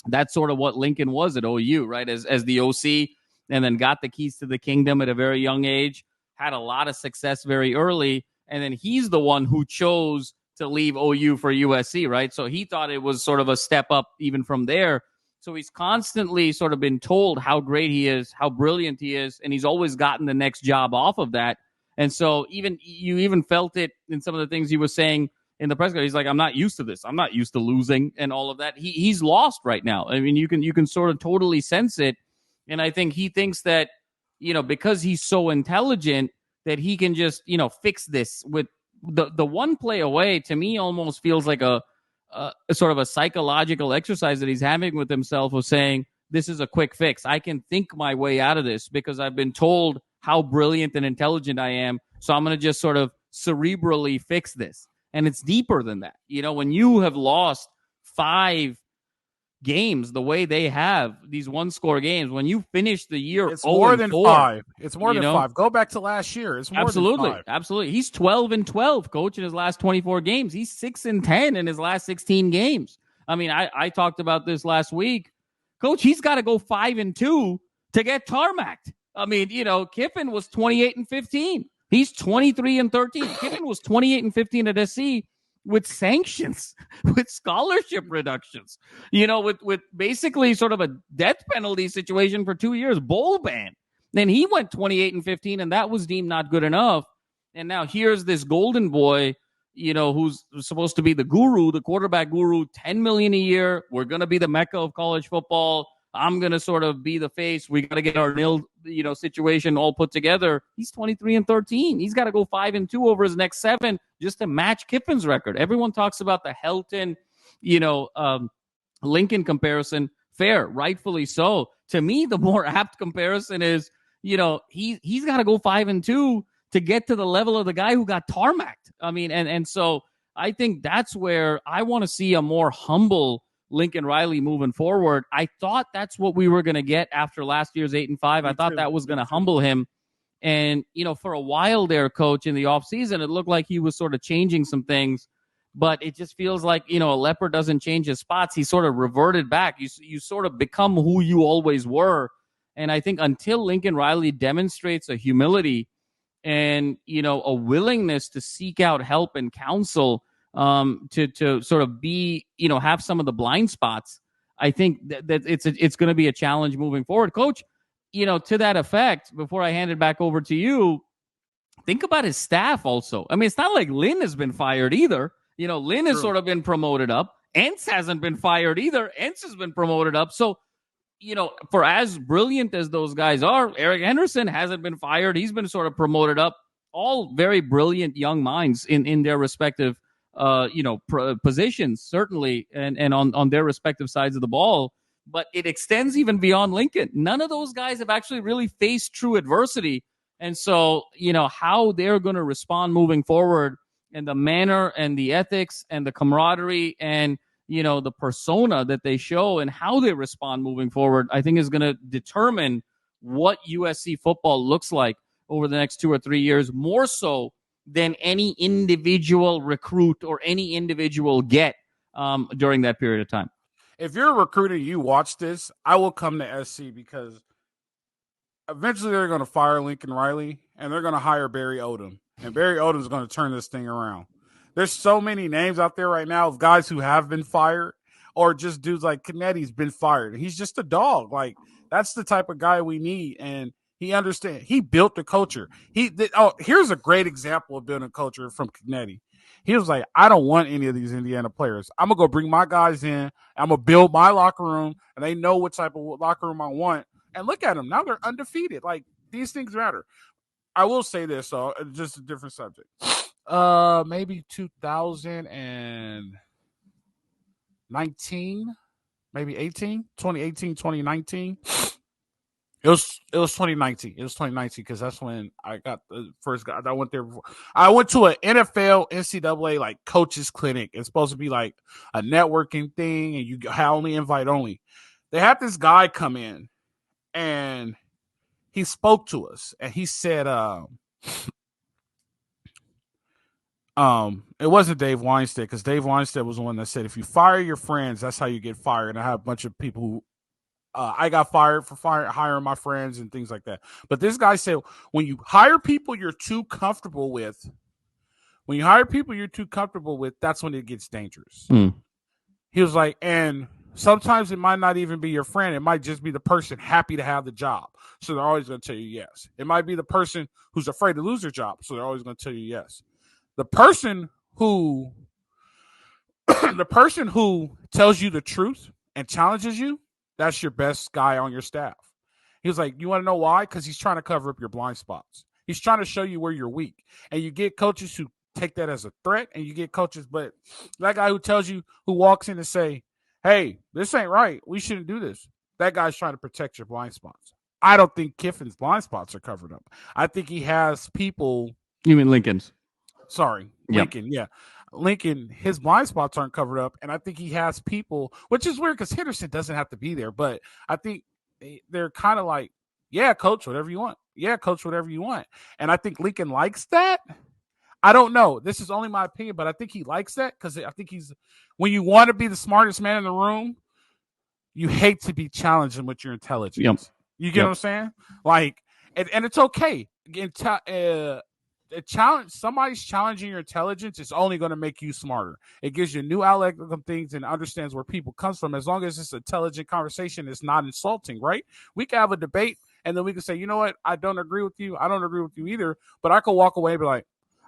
That's sort of what Lincoln was at OU, right? As the OC, and then got the keys to the kingdom at a very young age, had a lot of success very early, and then he's the one who chose to leave OU for USC, right? So he thought it was sort of a step up even from there. So he's constantly sort of been told how great he is, how brilliant he is, and he's always gotten the next job off of that. And so you even felt it in some of the things he was saying in the press conference. He's like, I'm not used to this. I'm not used to losing and all of that. He's lost right now. I mean, you can sort of totally sense it. And I think he thinks that, because he's so intelligent, that he can just, fix this with the one play away. To me, almost feels like a sort of a psychological exercise that he's having with himself, of saying, this is a quick fix. I can think my way out of this because I've been told how brilliant and intelligent I am. So I'm going to just sort of cerebrally fix this. And it's deeper than that. When you have lost 5 games the way they have, these one-score games, when you finish the year, it's more than 5. It's more than 5. Go back to last year. It's more than 5. Absolutely. He's 12-12, coach, in his last 24 games. He's 6-10 in his last 16 games. I mean, I talked about this last week. Coach, he's got to go 5-2 to get tarmacked. I mean, Kiffin was 28-15. He's 23-13. Kiffin was 28-15 at SC with sanctions, with scholarship reductions, with basically sort of a death penalty situation for 2 years, bowl ban. Then he went 28-15, and that was deemed not good enough. And now here's this golden boy, who's supposed to be the guru, the quarterback guru, $10 million a year. We're going to be the mecca of college football. I'm going to sort of be the face. We got to get our nil, situation all put together. He's 23-13. He's got to go 5-2 over his next 7 just to match Kiffin's record. Everyone talks about the Helton, Lincoln comparison. Fair, rightfully so. To me, the more apt comparison is, he's got to go 5-2 to get to the level of the guy who got tarmacked. I mean, and so I think that's where I want to see a more humble Lincoln Riley moving forward. I thought that's what we were going to get after last year's 8-5. I thought that was going to humble him. And, for a while there, coach, in the offseason, it looked like he was sort of changing some things, but it just feels like, a leopard doesn't change his spots. He sort of reverted back. You sort of become who you always were. And I think until Lincoln Riley demonstrates a humility and, a willingness to seek out help and counsel, to sort of be, have some of the blind spots, I think that it's going to be a challenge moving forward. Coach, to that effect, before I hand it back over to you, think about his staff also. I mean, it's not like Lynn has been fired either. Lynn has sort of been promoted up. Entz hasn't been fired either. Entz has been promoted up. So, for as brilliant as those guys are, Eric Henderson hasn't been fired. He's been sort of promoted up. All very brilliant young minds in their respective positions, certainly, and on their respective sides of the ball. But it extends even beyond Lincoln. None of those guys have actually really faced true adversity. And so, how they're going to respond moving forward, and the manner and the ethics and the camaraderie and, the persona that they show and how they respond moving forward, I think is going to determine what USC football looks like over the next 2 or 3 years, more so than any individual recruit or any individual get during that period of time. If you're a recruiter, you watch this, I will come to SC because eventually they're going to fire Lincoln Riley and they're going to hire Barry Odom. And Barry Odom is going to turn this thing around. There's so many names out there right now of guys who have been fired, or just dudes like Connetti's been fired. He's just a dog. Like, that's the type of guy we need. And he understands. He built the culture. Here's a great example of building culture from Connetti. He was like, I don't want any of these Indiana players. I'm going to go bring my guys in. I'm going to build my locker room, and they know what type of locker room I want. And look at them. Now they're undefeated. Like, these things matter. I will say this, so just a different subject. Maybe 2019, maybe 2018, 2019. It was 2019. It was 2019 because that's when I got the first guy. I went there before. I went to an NFL NCAA like coaches clinic. It's supposed to be like a networking thing, and you only invite only. They had this guy come in, and he spoke to us, and he said, it wasn't Dave Weinstead because Dave Weinstead was the one that said if you fire your friends, that's how you get fired. And I have a bunch of people who I got fired for hiring my friends and things like that. But this guy said when you hire people you're too comfortable with, that's when it gets dangerous. He was like, and sometimes it might not even be your friend. It might just be the person happy to have the job. So they're always going to tell you yes. It might be the person who's afraid to lose their job. So they're always going to tell you yes. The person who tells you the truth and challenges you, that's your best guy on your staff. He was like, you want to know why? Because he's trying to cover up your blind spots. He's trying to show you where you're weak. And you get coaches who take that as a threat, and you get coaches, but that guy who tells you, who walks in and say, hey, this ain't right. We shouldn't do this. That guy's trying to protect your blind spots. I don't think Kiffin's blind spots are covered up. I think he has people. You mean Lincoln's? Sorry, Lincoln, yep. Yeah. Lincoln, his blind spots aren't covered up, and I think he has people, which is weird because Henderson doesn't have to be there, but I think they're kind of like, yeah, coach, whatever you want. Yeah, coach, whatever you want. And I think Lincoln likes that. I don't know. This is only my opinion, but I think he likes that because I think when you want to be the smartest man in the room, you hate to be challenged with your intelligence. Yep. You get what I'm saying? Like, and it's okay. Somebody's challenging your intelligence is only going to make you smarter. It gives you new outlook on things and understands where people comes from. As long as it's an intelligent conversation, it's not insulting, right? We can have a debate and then we can say, you know what? I don't agree with you. I don't agree with you either. But I could walk away and be like,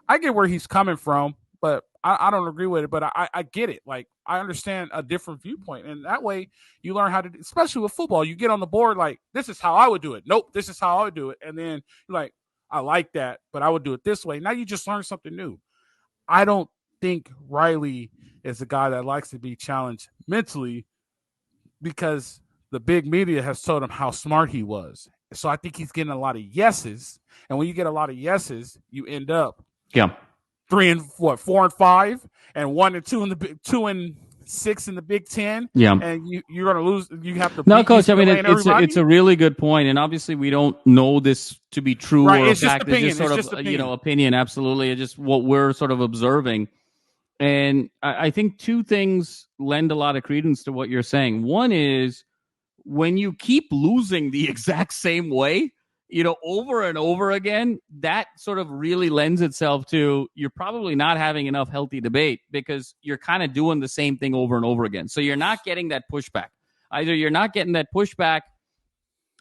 I get where he's coming from, but I don't agree with it. But I get it. Like, I understand a different viewpoint. And that way you learn how to, especially with football, you get on the board like, this is how I would do it. Nope, this is how I would do it. And then you're like, I like that, but I would do it this way. Now you just learned something new. I don't think Riley is a guy that likes to be challenged mentally because the big media has told him how smart he was. So I think he's getting a lot of yeses. And when you get a lot of yeses, you end up 4 and 5 and 1 and 2 in the 2 and 6 in the Big Ten. Yeah. And you're going to lose. You have to. No, Coach, I mean, it's a really good point. And obviously we don't know this to be true right, or it's fact. Just it's just sort of, opinion. Absolutely. It's just what we're sort of observing. And I think two things lend a lot of credence to what you're saying. One is when you keep losing the exact same way, over and over again, that sort of really lends itself to you're probably not having enough healthy debate because you're kind of doing the same thing over and over again. So you're not getting that pushback. Either you're not getting that pushback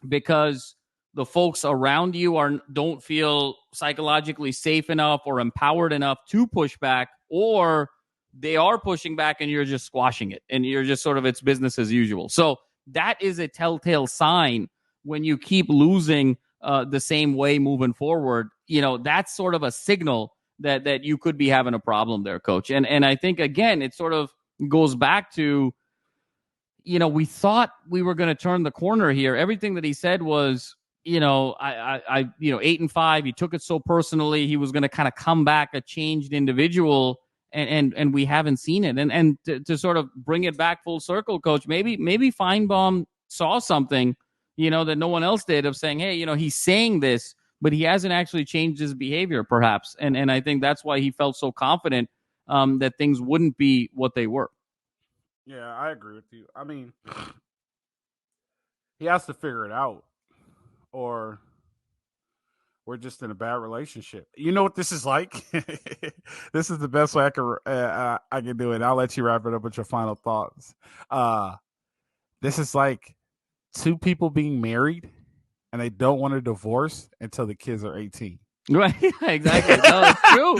because the folks around you don't feel psychologically safe enough or empowered enough to push back, or they are pushing back and you're just squashing it and you're just sort of it's business as usual. So that is a telltale sign when you keep losing the same way moving forward. That's sort of a signal that you could be having a problem there, Coach. And I think, again, it sort of goes back to, we thought we were going to turn the corner here. Everything that he said was, 8-5, he took it so personally. He was going to kind of come back a changed individual, and we haven't seen it. And to sort of bring it back full circle, Coach, maybe Feinbaum saw something, that no one else did, of saying, hey, he's saying this, but he hasn't actually changed his behavior, perhaps. And I think that's why he felt so confident that things wouldn't be what they were. Yeah, I agree with you. I mean, he has to figure it out, or we're just in a bad relationship. You know what this is like? This is the best way I can do it. I'll let you wrap it up with your final thoughts. This is like two people being married and they don't want a divorce until the kids are 18. Right. Exactly. No, it's true.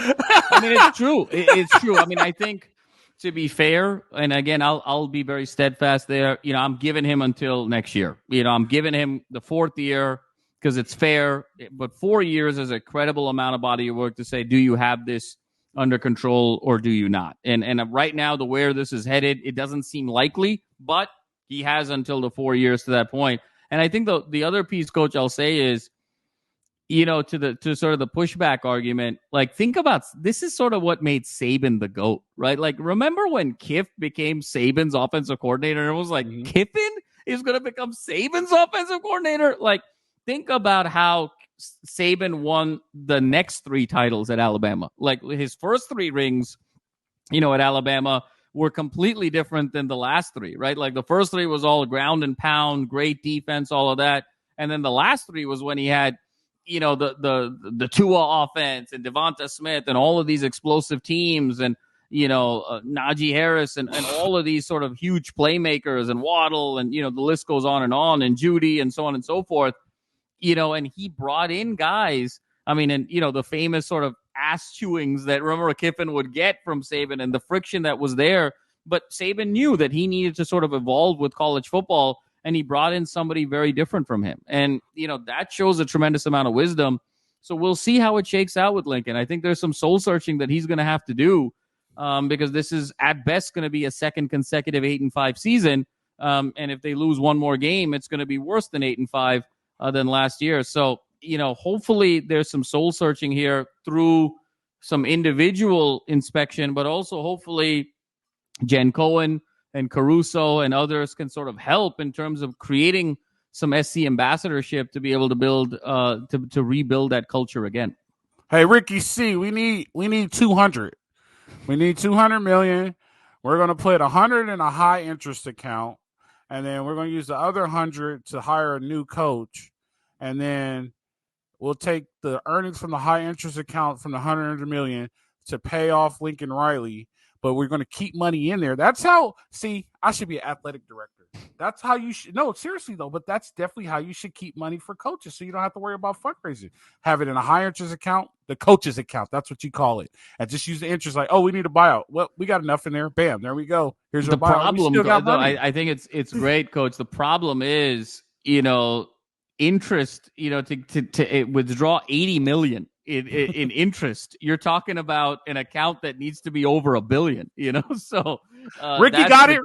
I mean, it's true. It's true. I mean, I think, to be fair, and again, I'll be very steadfast there. I'm giving him until next year. I'm giving him the fourth year because it's fair. But 4 years is a credible amount of body of work to say, do you have this under control or do you not? And right now, where this is headed, it doesn't seem likely, but he has until the 4 years to that point. And I think the other piece, Coach, I'll say is, to sort of the pushback argument, like, think about, this is sort of what made Saban the GOAT, right? Like, remember when Kiff became Saban's offensive coordinator, and it was like, Kiffin is going to become Saban's offensive coordinator? Like, think about how Saban won the next 3 titles at Alabama. Like, his first 3 rings, at Alabama were completely different than the last 3, right? Like, the first 3 was all ground and pound, great defense, all of that. And then the last 3 was when he had, the Tua offense and Devonta Smith and all of these explosive teams and, Najee Harris and all of these sort of huge playmakers and Waddle and, the list goes on and Judy and so on and so forth, and he brought in guys. I mean, and, the famous sort of ass chewings that remember Kiffin would get from Saban and the friction that was there. But Saban knew that he needed to sort of evolve with college football, and he brought in somebody very different from him. And, that shows a tremendous amount of wisdom. So we'll see how it shakes out with Lincoln. I think there's some soul searching that he's going to have to do because this is at best going to be a second consecutive 8-5 season. And if they lose one more game, it's going to be worse than 8-5 than last year. So, hopefully there's some soul searching here through some individual inspection, but also hopefully Jen Cohen and Caruso and others can sort of help in terms of creating some SC ambassadorship to be able to build, to rebuild that culture again. Hey, Ricky C, we need 200. We need 200 million. We're going to put 100 in a high interest account, and then we're going to use the other 100 to hire a new coach, and then we'll take the earnings from the high interest account from the 100 million to pay off Lincoln Riley. But we're going to keep money in there. That's how, I should be an athletic director. That's how you should, no, seriously though, but that's definitely how you should keep money for coaches so you don't have to worry about fundraising. Have it in a high interest account, the coach's account. That's what you call it. And just use the interest like, oh, we need a buyout. Well, we got enough in there. Bam, there we go. Here's your the buyout. Problem. Though, I think it's great, Coach. The problem is, interest, to withdraw $80 million. In interest, you're talking about an account that needs to be over $1 billion, so Ricky got it.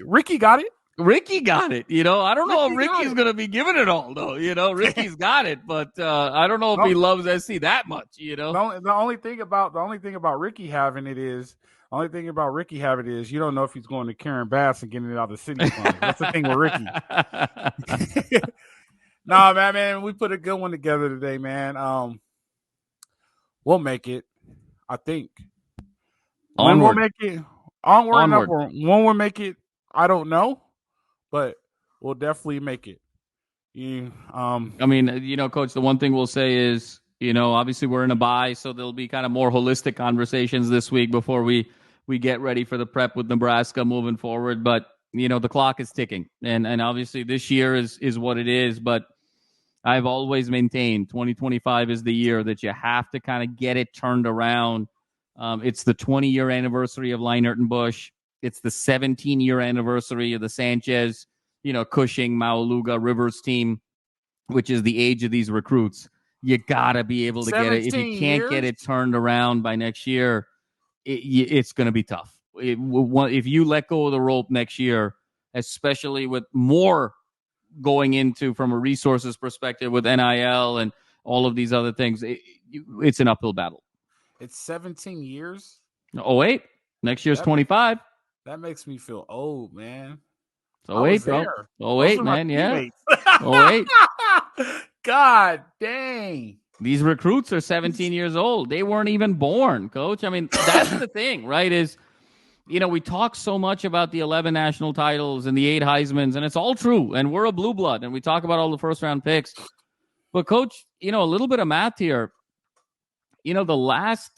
Ricky got it. Ricky got it. I don't know if Ricky's going to be giving it all though. Ricky's got it, but I don't know if he loves SC that much. The only thing about Ricky having it is you don't know if he's going to Karen Bass and getting it out of the city fund. That's the thing with Ricky. Nah, man, we put a good one together today, man. We'll make it, I think. When we'll make it, onward. When we'll make it, I don't know, but we'll definitely make it. I mean, Coach, the one thing we'll say is, obviously we're in a bye, so there'll be kind of more holistic conversations this week before we get ready for the prep with Nebraska moving forward. But, the clock is ticking, and obviously this year is what it is, but I've always maintained 2025 is the year that you have to kind of get it turned around. It's the 20-year anniversary of Leinart and Bush. It's the 17-year anniversary of the Sanchez, Cushing, Mauluga, Rivers team, which is the age of these recruits. You got to be able to get it. If you can't get it turned around by next year, it's going to be tough. If you let go of the rope next year, especially with more going into from a resources perspective with NIL and all of these other things, it's an uphill battle. It's 17 years. Oh, wait. Next year's 25. That makes me feel old, man. Oh, wait, bro. Oh, wait, man. Yeah. Oh, wait. God dang. These recruits are 17 years old. They weren't even born, Coach. I mean, that's the thing, right? Is, we talk so much about the 11 national titles and the 8 Heismans, and it's all true. And we're a blue blood, and we talk about all the first-round picks. But, Coach, a little bit of math here. The last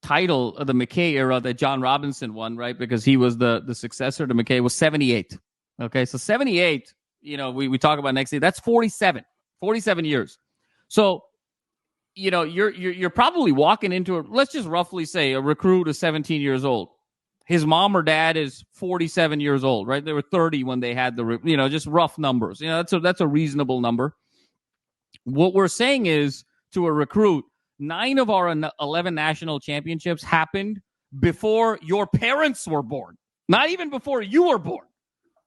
title of the McKay era that John Robinson won, right, because he was the successor to McKay, was 78. Okay, so 78, we talk about next year. That's 47 years. So, you're probably walking into let's just roughly say a recruit is 17 years old. His mom or dad is 47 years old, right? They were 30 when they had just rough numbers. That's a reasonable number. What we're saying is, to a recruit, 9 of our 11 national championships happened before your parents were born, not even before you were born.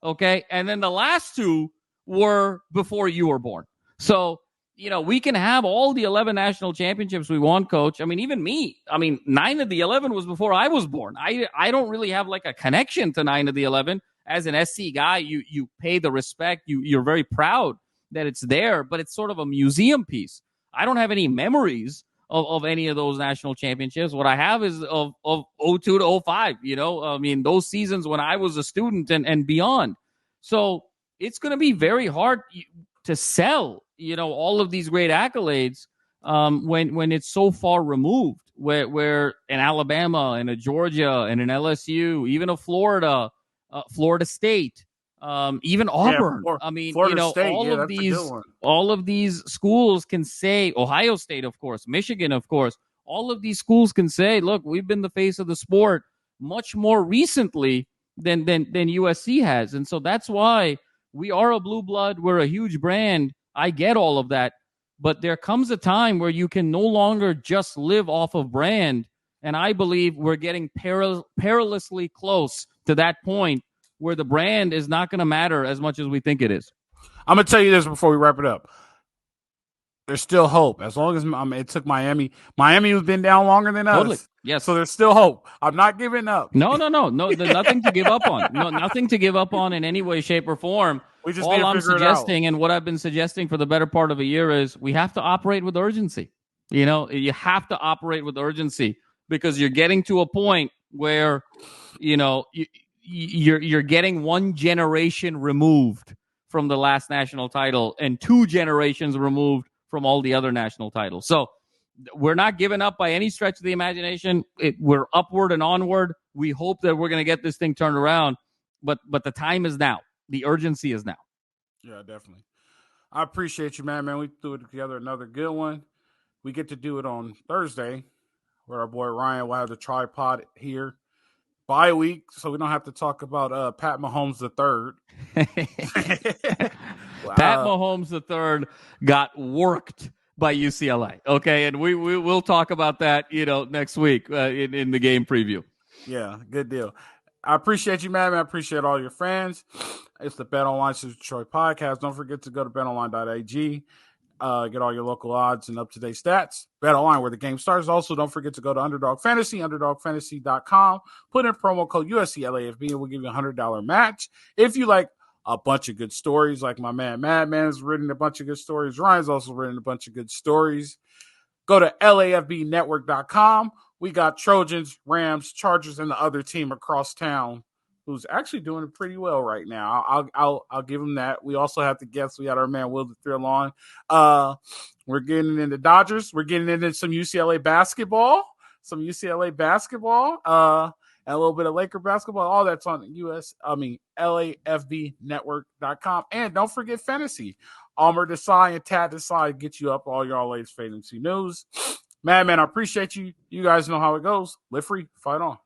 Okay. And then the last 2 were before you were born. So, we can have all the 11 national championships we want, Coach. I mean, even me. I mean, 9 of the 11 was before I was born. I don't really have like a connection to 9 of the 11. As an SC guy, you pay the respect. You're very proud that it's there, but it's sort of a museum piece. I don't have any memories of any of those national championships. What I have is of 02 to 05, I mean, those seasons when I was a student and beyond. So it's going to be very hard to sell, all of these great accolades when it's so far removed, where in Alabama and a Georgia and an LSU, even a Florida State, even Auburn. I mean, State, all of these schools can say, Ohio State, of course, Michigan, of course, all of these schools can say, look, we've been the face of the sport much more recently than USC has. And so that's why we are a blue blood. We're a huge brand. I get all of that. But there comes a time where you can no longer just live off of brand. And I believe we're getting perilously close to that point where the brand is not going to matter as much as we think it is. I'm going to tell you this before we wrap it up. There's still hope. As long as it took Miami. Miami has been down longer than us. Totally. Yes. So there's still hope. I'm not giving up. No. There's nothing to give up on. No, nothing to give up on in any way, shape, or form. All I'm suggesting and what I've been suggesting for the better part of a year is we have to operate with urgency. You have to operate with urgency because you're getting to a point where, you're getting one generation removed from the last national title and 2 generations removed from all the other national titles. So we're not giving up by any stretch of the imagination. We're upward and onward. We hope that we're going to get this thing turned around, but the time is now. The urgency is now. Yeah, definitely. I appreciate you, man. We threw it together another good one. We get to do it on Thursday where our boy Ryan will have the tripod here. Bye week, so we don't have to talk about Pat Mahomes III. Pat Mahomes III got worked by UCLA. Okay, and we'll talk about that, next week in the game preview. Yeah, good deal. I appreciate you, man. I appreciate all your fans. It's the Bet Online Detroit podcast. Don't forget to go to betonline.ag. Get all your local odds and up-to-date stats. Bet Online, where the game starts. Also, don't forget to go to Underdog Fantasy, underdogfantasy.com. Put in promo code USC LAFB, and we'll give you a $100 match. If you like a bunch of good stories, like my man Madman has written a bunch of good stories. Ryan's also written a bunch of good stories. Go to LAFBnetwork.com. We got Trojans, Rams, Chargers, and the other team across town who's actually doing it pretty well right now. I'll give him that. We also have to guess. We got our man Will the Thrill on. We're getting into Dodgers. We're getting into some UCLA basketball. And a little bit of Laker basketball. All that's on LAFBnetwork.com. And don't forget fantasy. Almer Desai and Tad Desai get you up all your latest fantasy news. Man, I appreciate you. You guys know how it goes. Live free, fight on.